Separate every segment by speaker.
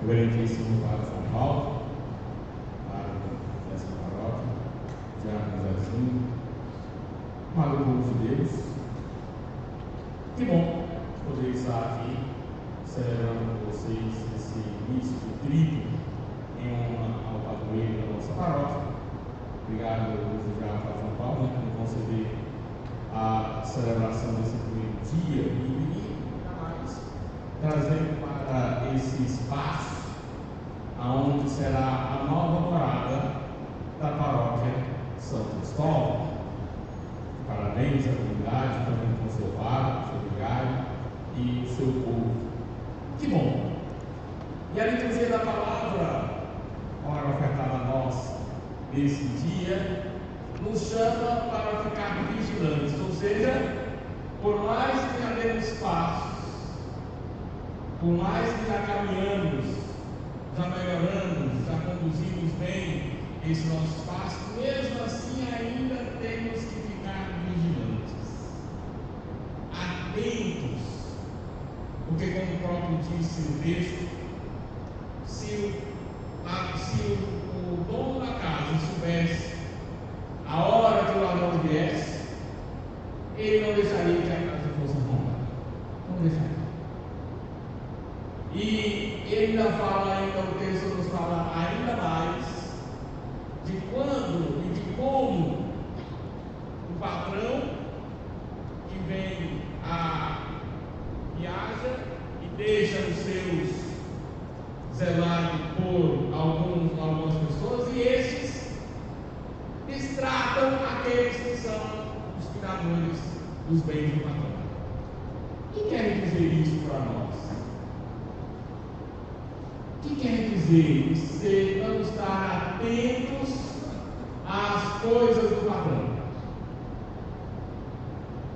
Speaker 1: Reverendíssimo Padre São Paulo, Padre dessa paróquia, Diácono Zezinho, amado povo de Deus, que bom poder estar aqui celebrando com vocês esse início do trido em honra ao padroeiro da nossa paróquia. Obrigado, Diácono Padre São Paulo, por me conceder a celebração desse primeiro dia e ainda mais trazendo para esse espaço aonde será a nova morada da paróquia São Cristóvão. Parabéns à comunidade, também com o seu padre, seu vigário e o seu povo. Que bom! E a liturgia da palavra, hora ofertada a nós nesse dia, nos chama para ficar vigilantes, ou seja, por mais que já demos passos, por mais que já caminhamos, já melhoramos, já conduzimos bem esse nosso passo, mesmo assim ainda temos que ficar vigilantes, atentos, porque como o próprio disse o texto, se o dono da casa soubesse a hora que o ladrão viesse, ele não deixaria que a casa fosse arrombada, não deixaria. E ele ainda fala, o texto nos fala ainda mais de quando e de como o patrão que vem viaja e deixa os seus zelados por algumas pessoas, e estes destratam aqueles que são os cuidadores dos bens do patrão. O que quer dizer isso para nós? O que quer dizer se não estar atentos às coisas do patrão?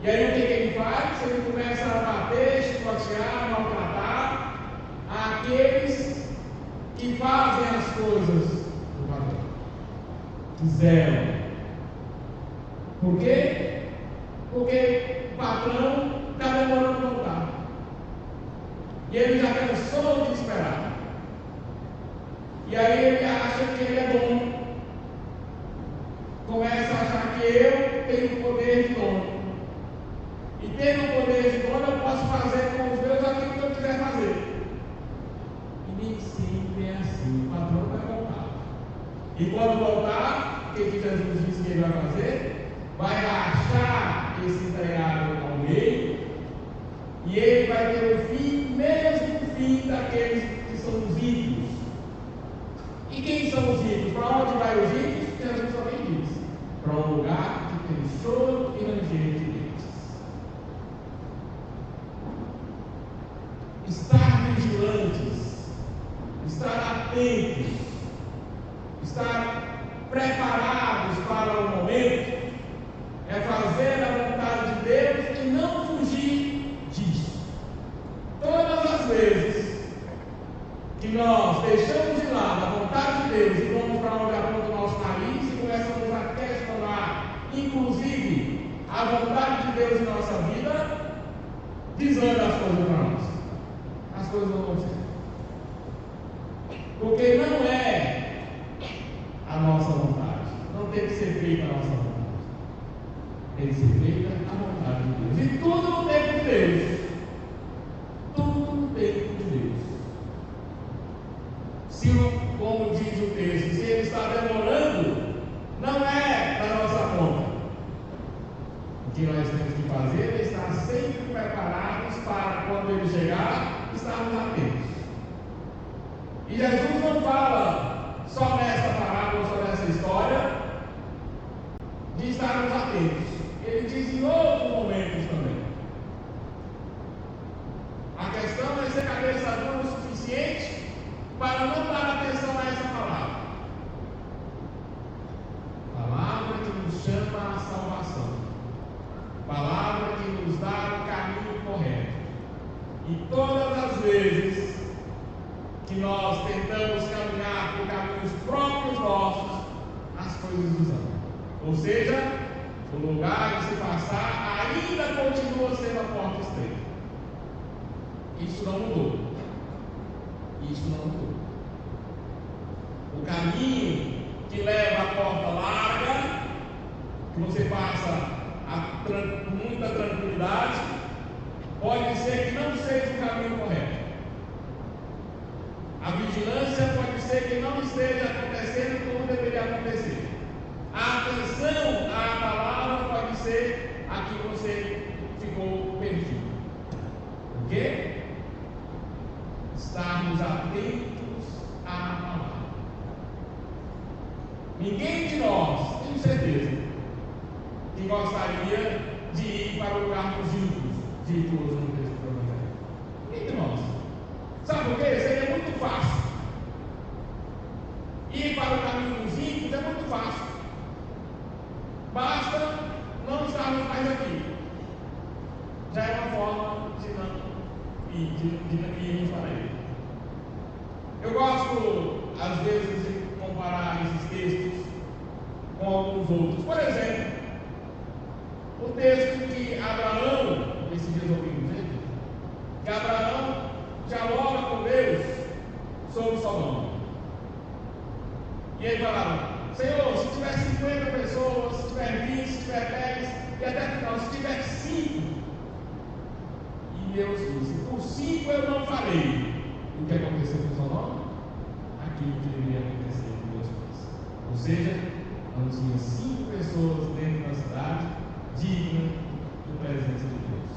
Speaker 1: E aí o que ele faz? Ele começa a bater, chicotear, maltratar aqueles que fazem as coisas do patrão, que zelam. Por quê? Porque o patrão está demorando a voltar e ele já cansou de esperar. E aí ele acha que ele é dono, começa a achar que eu tenho o poder de dono, e tendo o poder de dono eu posso fazer com os meus aquilo que eu quiser fazer. E nem sempre é assim. O patrão vai voltar, e quando voltar, o que Jesus disse que ele vai fazer? Vai achar esse empregado ao meio, e ele vai ter o fim, mesmo o fim daqueles que são os ímpios. E quem são os ímpios? Para onde vai os ímpios? Jesus também diz: para um lugar que tem choro e ranger de dentes. Estar vigilantes, estar atentos, estar preparados para o momento, é fazer a vontade de Deus e não fugir disso. Todas as vezes que nós deixamos de lado a vontade de Deus e vamos para onde aponta o nosso nariz e começamos a questionar, inclusive, a vontade de Deus em nossa vida, desanda as coisas para nós. As coisas não vão ser. Porque não é a nossa vontade. Não tem que ser feita a nossa vontade. Tem que ser feita a vontade de Deus. E tudo no tempo de Deus. Tudo no tempo de Deus. Se, como diz o texto, se ele está demorando, não é da nossa conta. O que nós temos que fazer é estar sempre preparados para, quando ele chegar, estarmos atentos. E Jesus não fala só nessa parábola, só nessa história, de estarmos atentos. Ele diz em outros momentos também. A questão é ser cabeça dura o suficiente para não dar atenção a essa palavra. Palavra que nos chama à salvação. Palavra que nos dá o caminho correto. E todas as vezes que nós tentamos caminhar por caminhos próprios nossos, as coisas nos andam. Ou seja, o lugar de se passar ainda continua sendo a porta estreita. Isso não mudou. Isso não mudou. O caminho que leva à porta larga, que você passa com muita tranquilidade, pode ser que não seja o caminho correto. A vigilância pode ser que não esteja acontecendo como deveria acontecer. A atenção à palavra pode ser a que você ficou perdido. Por quê? Estarmos atentos à palavra. Ninguém de nós, tenho certeza, que gostaria de ir para o lugar dos ímpios, dito hoje no texto do Evangelho. Ninguém de nós. Sabe por quê? Seria muito fácil. Ir para o caminho dos ímpios é muito fácil. Basta não estarmos mais aqui. Já é uma forma de não irmos para ele. Eu gosto, às vezes, de comparar esses textos com alguns outros. Por exemplo, o texto que Abraão, esses dias ouvimos ele, que Abraão dialoga com Deus sobre Sodoma. E ele falava: Senhor, se tiver 50 pessoas, se tiver 20, se tiver 10, e até final, se tiver 5. E Deus disse: por 5 eu não farei. O que aconteceu com Sodoma? Aquilo que deveria acontecer com Deus fez. Ou seja, não tinha 5 pessoas dentro da cidade dignas da presença de Deus.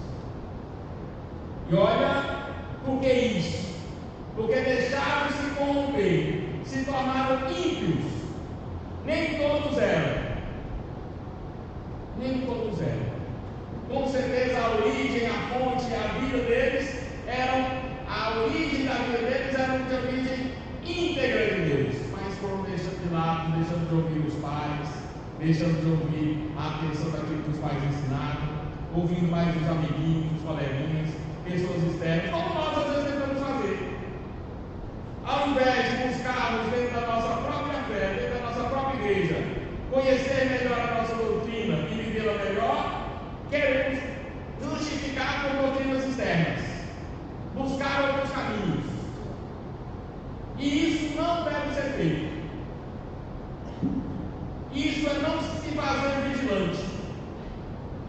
Speaker 1: E olha, por que isso? Porque deixaram-se corromper, se tornaram ímpios. Nem todos eram. Nem todos eram. Com certeza a origem, a fonte, a vida deles a origem da vida deles era de origem íntegra de Deus, mas foram deixando de lado, deixando de ouvir os pais, deixando de ouvir a atenção daquilo que os pais ensinaram, ouvindo mais os amiguinhos, os coleguinhas, pessoas externas, como nós às vezes tentamos fazer. Ao invés de buscarmos dentro da nossa própria fé, dentro da nossa própria igreja, conhecer melhor a nossa doutrina e vivê-la melhor, queremos justificar com doutrinas externas, buscar outros caminhos. E isso não deve ser feito. Isso é não se fazer vigilante.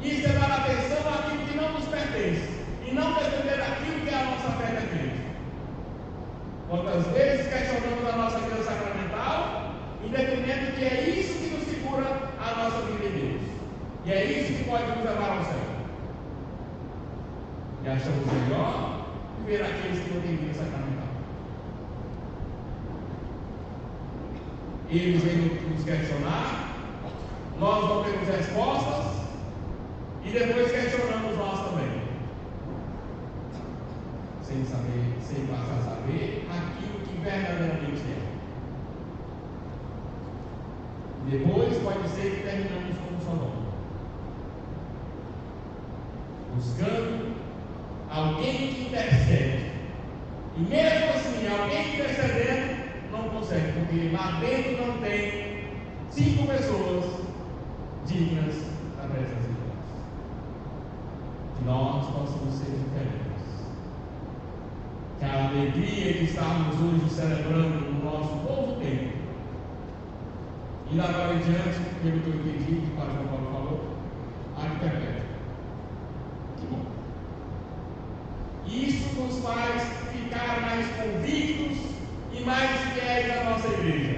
Speaker 1: Isso é dar atenção àquilo que não nos pertence e não defender aquilo que é a nossa fé defende. Quantas vezes questionamos a nossa vida sacramental, independente que é isso que nos segura a nossa vida em Deus. E é isso que pode nos levar ao céu. E achamos melhor viver aqueles que não têm vida sacramental. Eles vêm nos questionar, nós não temos respostas, e depois questionamos nós também. Sem passar a saber aquilo que verdadeiramente é. Depois pode ser que terminamos como Sodoma, buscando alguém que intercede. E mesmo assim, alguém intercedendo não consegue, porque lá dentro não tem 5 pessoas dignas da presença de Deus. Que nós possamos ser diferentes. Que a alegria de estarmos hoje celebrando o nosso novo tempo, e da agora em diante, pelo que eu entendi, que o Padre João Paulo falou, a que perpétua. Que bom. Isso nos faz ficar mais convictos e mais fiéis à nossa igreja.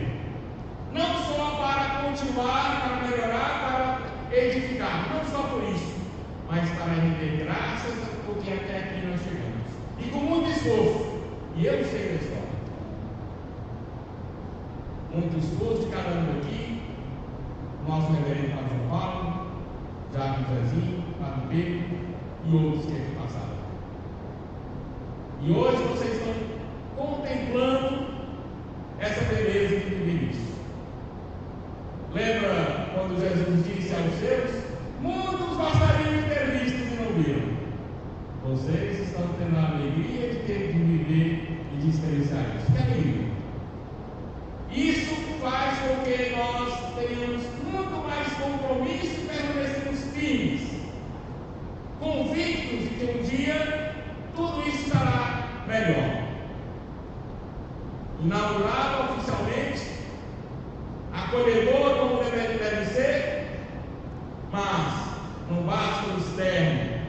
Speaker 1: Não só para continuar, para melhorar, para edificar, não só por isso, mas para render graças porque até aqui nós chegamos. E com muito esforço, e eu sei da história. Muito esforço de cada um aqui, nosso reverendo Padre João Paulo, Jaco Zezinho, Padre Pedro e outros que aqui passaram. E hoje vocês estão contemplando essa beleza de viver isso. Lembra quando Jesus disse aos seus: muitos gostariam de ter visto e não viram. Vocês estão tendo a alegria de viver e de experienciar isso. Que alegria! Isso faz com que nós tenhamos muito mais compromisso e permanecemos firmes, convictos de que um dia tudo isso estará melhor. inaugurado oficialmente, acolhedor como deve ser, mas não basta o externo,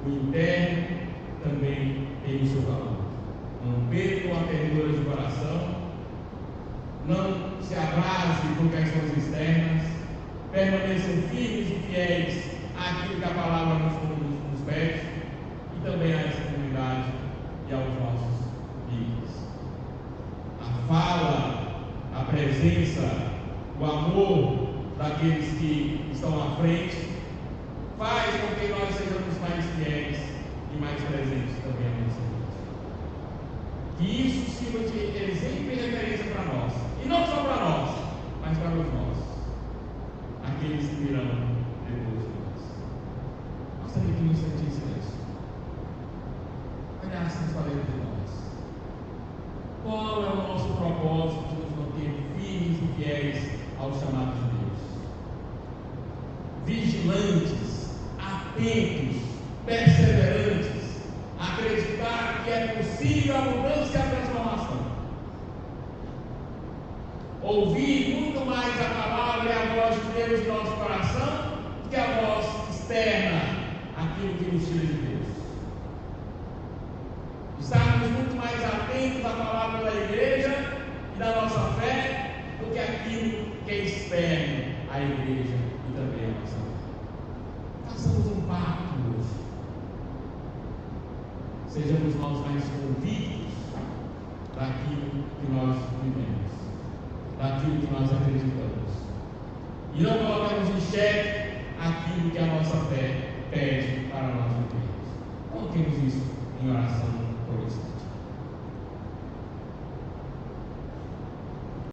Speaker 1: o interno também tem o seu valor. Não percam a ternura de coração, não se abrase por questões externas, permaneçam firmes e fiéis àquilo que a palavra nos pede, e também a essa comunidade e aos nossos líderes. A fala, a presença, o amor daqueles que estão à frente faz com que nós sejamos mais fiéis e mais presentes também à nossa vida. Que isso sirva de exemplo e referência para nós, e não só para nós, mas para os nossos, aqueles que virão depois de nós. Gostaria que nos sentisse isso, olhássemos para dentro de nós. Qual é o nosso propósito de nos manter firmes e fiéis ao chamado de Deus? Vigilantes, atentos, perseverantes, acreditar que é possível a mudança e a transformação. Ouvir muito mais a palavra e a voz de Deus em nosso coração do que a voz externa, aquilo que nos tira de Deus. Estarmos muito mais atentos à palavra da igreja e da nossa fé do que aquilo que é externo à igreja e também à nossa fé. Façamos um pacto hoje. Sejamos nós mais convictos daquilo que nós vivemos, daquilo que nós acreditamos, e não colocamos em xeque aquilo que a nossa fé pede para nós vivermos. Coloquemos isso em oração por isso.